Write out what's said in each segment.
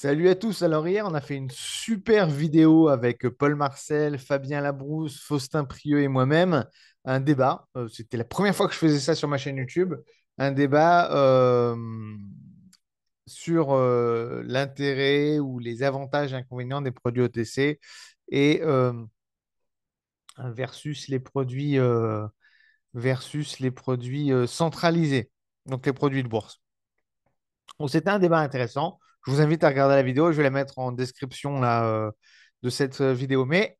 Salut à tous. Alors hier, on a fait une super vidéo avec Paul Marcel, Fabien Labrousse, Faustin Prieux et moi-même. Un débat. C'était la première fois que je faisais ça sur ma chaîne YouTube. Un débat sur l'intérêt ou les avantages et inconvénients des produits OTC et versus les produits centralisés, donc les produits de bourse. Donc, c'était un débat intéressant. Je vous invite à regarder la vidéo. Je vais la mettre en description là, de cette vidéo. Mais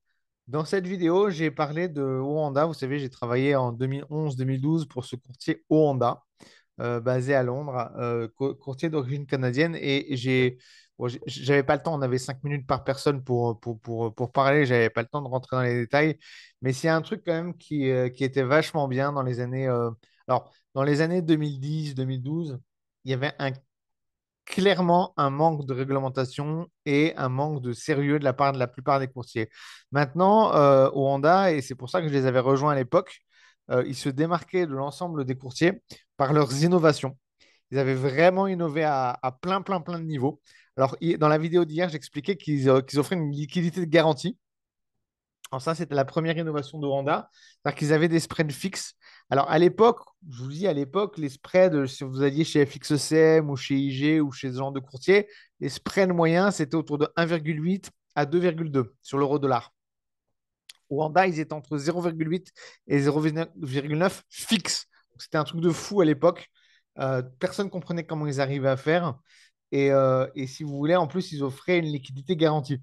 dans cette vidéo, j'ai parlé de Oanda. Vous savez, j'ai travaillé en 2011-2012 pour ce courtier Oanda, basé à Londres, courtier d'origine canadienne. Et j'avais pas le temps. On avait 5 minutes par personne pour parler. J'avais pas le temps de rentrer dans les détails. Mais c'est un truc quand même qui était vachement bien dans les années. Alors, dans les années 2010-2012, il y avait clairement un manque de réglementation et un manque de sérieux de la part de la plupart des courtiers. Maintenant, au Honda, et c'est pour ça que je les avais rejoints à l'époque, ils se démarquaient de l'ensemble des courtiers par leurs innovations. Ils avaient vraiment innové à plein, plein, plein de niveaux. Alors, dans la vidéo d'hier, j'expliquais qu'ils offraient une liquidité de garantie. Alors ça, c'était la première innovation de Honda, c'est-à-dire qu'ils avaient des spreads fixes. Alors à l'époque, je vous dis à l'époque, les spreads, si vous alliez chez FXCM ou chez IG ou chez ce genre de courtier, les spreads moyens, c'était autour de 1,8 à 2,2 sur l'euro-dollar. Au Honda, ils étaient entre 0,8 et 0,9 fixes. C'était un truc de fou à l'époque. Personne ne comprenait comment ils arrivaient à faire. Et si vous voulez, en plus, ils offraient une liquidité garantie.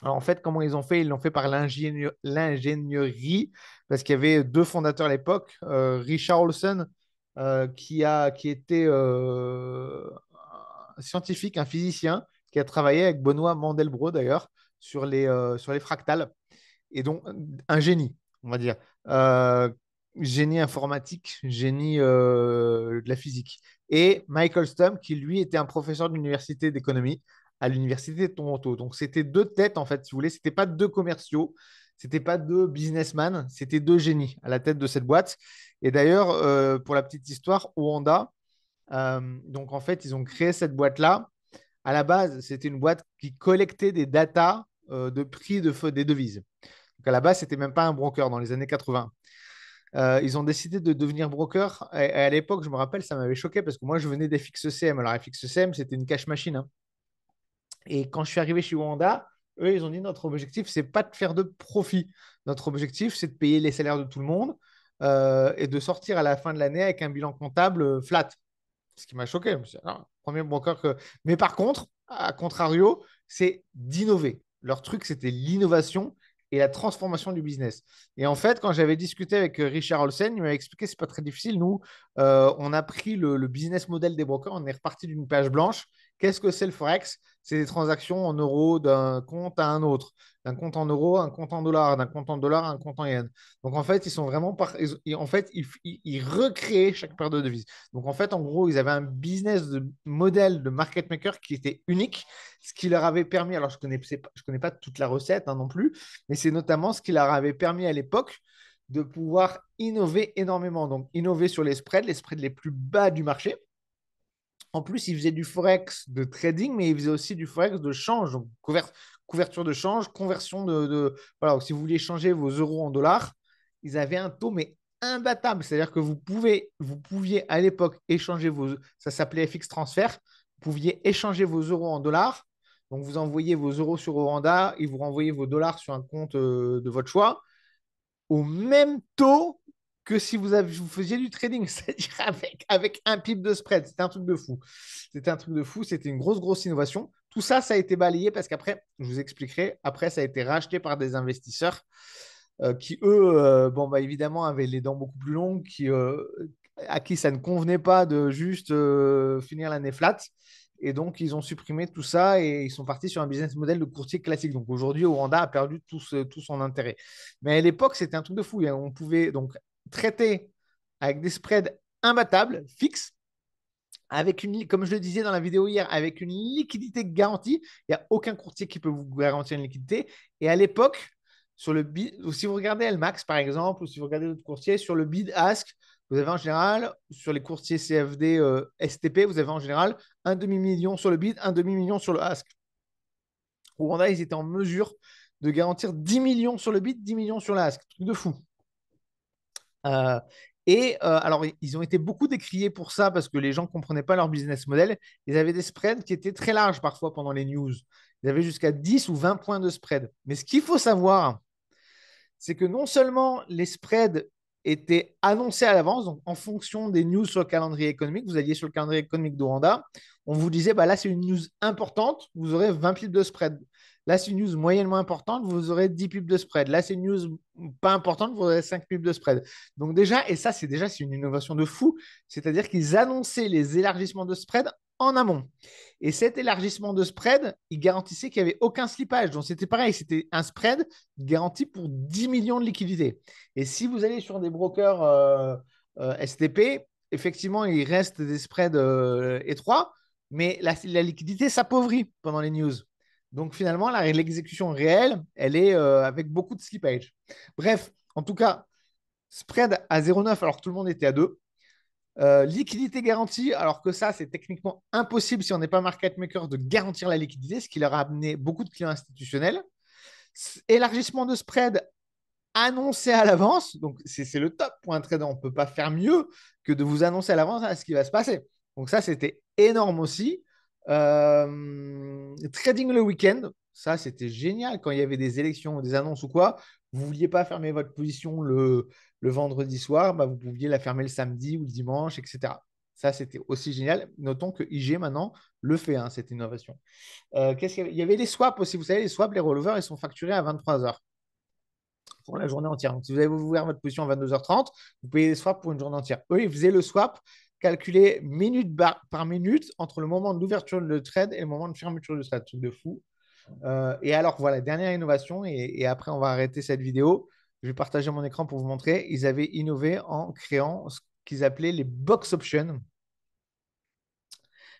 Alors, en fait, comment ils ont fait? Ils l'ont fait par l'ingénierie, parce qu'il y avait deux fondateurs à l'époque, Richard Olson, qui était un scientifique, un physicien, qui a travaillé avec Benoît Mandelbrot d'ailleurs sur les fractales, et donc un génie, on va dire. Euh, Génie informatique, génie de la physique. Et Michael Stump, qui lui était un professeur de l'université d'économie à l'université de Toronto. Donc c'était deux têtes, en fait, si vous voulez. C'était pas deux commerciaux, c'était pas deux businessmen, c'était deux génies à la tête de cette boîte. Et d'ailleurs, pour la petite histoire, Oanda, donc en fait, ils ont créé cette boîte-là. À la base, c'était une boîte qui collectait des datas de prix des devises. Donc à la base, c'était même pas un broker dans les années 80. Ils ont décidé de devenir broker. Et à l'époque, je me rappelle, ça m'avait choqué parce que moi, je venais d'FXCM. Alors, FXCM, c'était une cash machine, hein. Et quand je suis arrivé chez Wanda, eux, ils ont dit notre objectif, c'est pas de faire de profit. Notre objectif, c'est de payer les salaires de tout le monde et de sortir à la fin de l'année avec un bilan comptable flat. Ce qui m'a choqué. Je me suis dit, non, premier broker que. Mais par contre, à contrario, c'est d'innover. Leur truc, c'était l'innovation et la transformation du business. Et en fait, quand j'avais discuté avec Richard Olsen, il m'avait expliqué que c'est pas très difficile. Nous, on a pris le business model des brokers, on est reparti d'une page blanche. Qu'est-ce que c'est le Forex? C'est des transactions en euros d'un compte à un autre, d'un compte en euros, un compte en dollars, d'un compte en dollars, un compte en yens. Donc en fait, ils sont vraiment en fait, ils recréent chaque paire de devises. Donc en fait, en gros, ils avaient un business de modèle de market maker qui était unique, ce qui leur avait permis, alors je connais pas toute la recette hein, non plus, mais c'est notamment ce qui leur avait permis à l'époque de pouvoir innover énormément. Donc innover sur les spreads les plus bas du marché. En plus, ils faisaient du forex de trading, mais ils faisaient aussi du forex de change, donc couverture de change, conversion voilà, donc si vous vouliez changer vos euros en dollars, ils avaient un taux mais imbattable. C'est-à-dire que vous pouviez à l'époque échanger ça s'appelait FX Transfer, vous pouviez échanger vos euros en dollars. Donc vous envoyez vos euros sur Oranda et vous renvoyez vos dollars sur un compte de votre choix au même taux que si vous faisiez du trading, c'est-à-dire avec un pip de spread. C'était un truc de fou. C'était un truc de fou. C'était une grosse, grosse innovation. Tout ça, ça a été balayé parce qu'après, je vous expliquerai, après, ça a été racheté par des investisseurs qui, eux, bon, bah, évidemment, avaient les dents beaucoup plus longues, à qui ça ne convenait pas de juste finir l'année flat. Et donc, ils ont supprimé tout ça et ils sont partis sur un business model de courtier classique. Donc, aujourd'hui, Oranda a perdu tout son intérêt. Mais à l'époque, c'était un truc de fou, hein. On pouvait donc traiter avec des spreads imbattables, fixes, comme je le disais dans la vidéo hier, avec une liquidité garantie. Il n'y a aucun courtier qui peut vous garantir une liquidité. Et à l'époque, si vous regardez LMAX par exemple, ou si vous regardez d'autres courtiers, sur le bid-ask, vous avez en général, sur les courtiers CFD STP, vous avez en général un demi-million sur le bid, un demi-million sur le ask. Rwanda, ils étaient en mesure de garantir 10 millions sur le bid, 10 millions sur le ask. Truc de fou. Euh, alors, ils ont été beaucoup décriés pour ça parce que les gens ne comprenaient pas leur business model. Ils avaient des spreads qui étaient très larges parfois pendant les news. Ils avaient jusqu'à 10 ou 20 points de spread. Mais ce qu'il faut savoir, c'est que non seulement les spreads étaient annoncés à l'avance, donc en fonction des news sur le calendrier économique, vous alliez sur le calendrier économique de Rwanda, on vous disait, bah là, c'est une news importante, vous aurez 20 pips de spread. Là, c'est une news moyennement importante, vous aurez 10 pips de spread. Là, c'est une news pas importante, vous aurez 5 pips de spread. Donc déjà, et ça, c'est une innovation de fou, c'est-à-dire qu'ils annonçaient les élargissements de spread en amont. Et cet élargissement de spread, il garantissait qu'il n'y avait aucun slippage. Donc c'était pareil, c'était un spread garanti pour 10 millions de liquidités. Et si vous allez sur des brokers STP, effectivement, il reste des spreads étroits, mais la liquidité s'appauvrit pendant les news. Donc finalement, l'exécution réelle, elle est avec beaucoup de slippage. Bref, en tout cas, spread à 0,9 alors que tout le monde était à 2. Liquidité garantie, alors que ça, c'est techniquement impossible si on n'est pas market maker de garantir la liquidité, ce qui leur a amené beaucoup de clients institutionnels. Élargissement de spread annoncé à l'avance, donc c'est le top pour un trader. On ne peut pas faire mieux que de vous annoncer à l'avance ce qui va se passer. Donc ça, c'était énorme aussi. Trading le week-end, ça, c'était génial quand il y avait des élections ou des annonces ou quoi. Vous ne vouliez pas fermer votre position le vendredi soir, bah, vous pouviez la fermer le samedi ou le dimanche, etc. Ça, c'était aussi génial. Notons que IG maintenant le fait, hein, cette innovation. Qu'est-ce qu'il y avait? Il y avait les swaps aussi. Vous savez, les swaps, les rollovers, ils sont facturés à 23 heures pour la journée entière. Donc, si vous avez ouvert votre position à 22h30, vous payez les swaps pour une journée entière. Eux, ils faisaient le swap calculé minute par minute entre le moment de l'ouverture de trade et le moment de fermeture du trade. Truc de fou. Et alors, voilà, dernière innovation, et après, on va arrêter cette vidéo. Je vais partager mon écran pour vous montrer. Ils avaient innové en créant ce qu'ils appelaient les box options.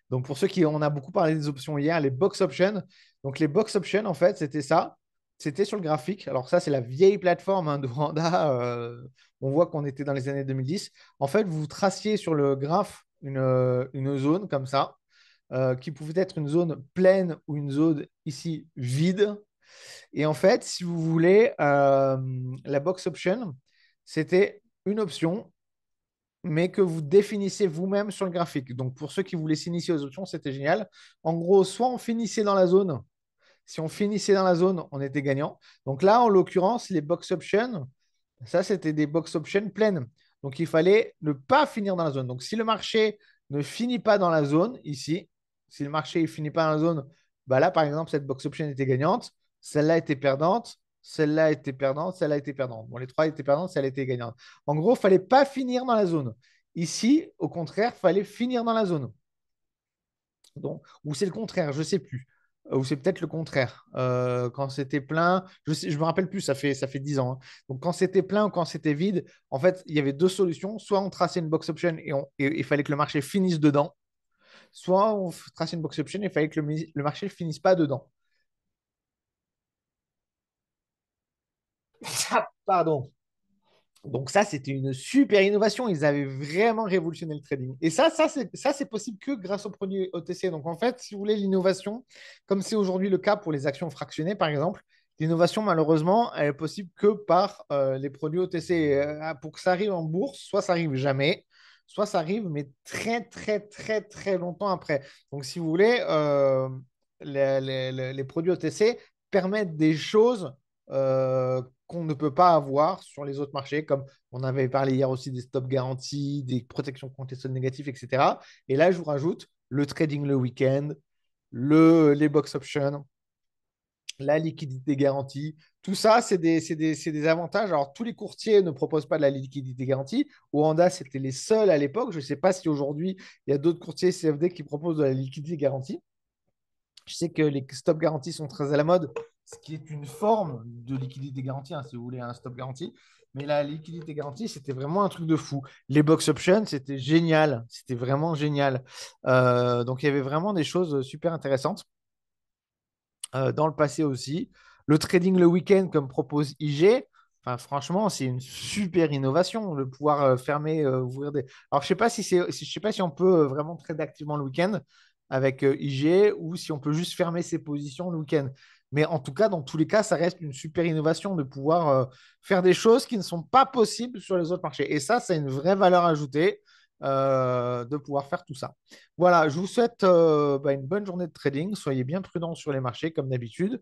Donc, pour ceux qui, on a beaucoup parlé des options hier, les box options. Donc, les box options, en fait, c'était ça. C'était sur le graphique. Alors, ça, c'est la vieille plateforme de Randa. On voit qu'on était dans les années 2010. En fait, vous traciez sur le graphe une zone comme ça, qui pouvait être une zone pleine ou une zone ici vide. Et en fait, si vous voulez, la box option, c'était une option mais que vous définissez vous-même sur le graphique. Donc, pour ceux qui voulaient s'initier aux options, c'était génial. En gros, soit on finissait dans la zone. Si on finissait dans la zone, on était gagnant. Donc là, en l'occurrence, les box options, ça, c'était des box options pleines. Donc, il fallait ne pas finir dans la zone. Donc, si le marché ne finit pas dans la zone, ici, si le marché ne finit pas dans la zone, bah là, par exemple, cette box option était gagnante, celle-là était perdante, celle-là était perdante, celle-là était perdante. Bon, les trois étaient perdantes, celle était gagnante. En gros, il ne fallait pas finir dans la zone. Ici, au contraire, il fallait finir dans la zone. Donc, ou c'est le contraire, je ne sais plus. Ou c'est peut-être le contraire. Quand c'était plein, je ne me rappelle plus, ça fait 10 ans, hein. Donc, quand c'était plein ou quand c'était vide, en fait, il y avait deux solutions. Soit on traçait une box option et il fallait que le marché finisse dedans. Soit on traçait une box option et il fallait que le marché ne finisse pas dedans. Pardon. Donc ça, c'était une super innovation. Ils avaient vraiment révolutionné le trading. Et ça, c'est possible que grâce aux produits OTC. Donc en fait, si vous voulez, l'innovation, comme c'est aujourd'hui le cas pour les actions fractionnées, par exemple, l'innovation, malheureusement, elle est possible que par les produits OTC. Pour que ça arrive en bourse, soit ça arrive jamais, soit ça arrive, mais très, très, très, très longtemps après. Donc si vous voulez, les produits OTC permettent des choses qu'on ne peut pas avoir sur les autres marchés, comme on avait parlé hier aussi des stop garanties, des protections contre les soldes négatifs, etc. Et là, je vous rajoute le trading le week-end, les box options, la liquidité garantie. Tout ça, c'est des avantages. Alors, tous les courtiers ne proposent pas de la liquidité garantie. Oanda, c'était les seuls à l'époque. Je ne sais pas si aujourd'hui, il y a d'autres courtiers CFD qui proposent de la liquidité garantie. Je sais que les stop garanties sont très à la mode, ce qui est une forme de liquidité garantie, hein, si vous voulez, un stop garantie. Mais la liquidité garantie, c'était vraiment un truc de fou. Les box options, c'était génial. C'était vraiment génial. Donc, il y avait vraiment des choses super intéressantes dans le passé aussi. Le trading le week-end, comme propose IG, Enfin, franchement, c'est une super innovation de pouvoir fermer, ouvrir des. Alors, je sais pas si on peut vraiment trader activement le week-end avec IG ou si on peut juste fermer ses positions le week-end. Mais en tout cas, dans tous les cas, ça reste une super innovation de pouvoir faire des choses qui ne sont pas possibles sur les autres marchés. Et ça, c'est une vraie valeur ajoutée de pouvoir faire tout ça. Voilà, je vous souhaite une bonne journée de trading. Soyez bien prudents sur les marchés, comme d'habitude.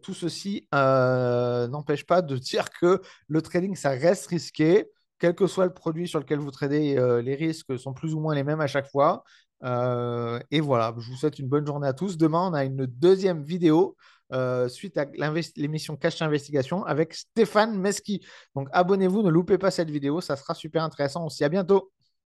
Tout ceci n'empêche pas de dire que le trading, ça reste risqué. Quel que soit le produit sur lequel vous tradez, les risques sont plus ou moins les mêmes à chaque fois. Et voilà, je vous souhaite une bonne journée à tous. Demain, on a une deuxième vidéo suite à l'émission Cash Investigation avec Stéphane Meski. Donc abonnez-vous, ne loupez pas cette vidéo, ça sera super intéressant. On se dit à bientôt.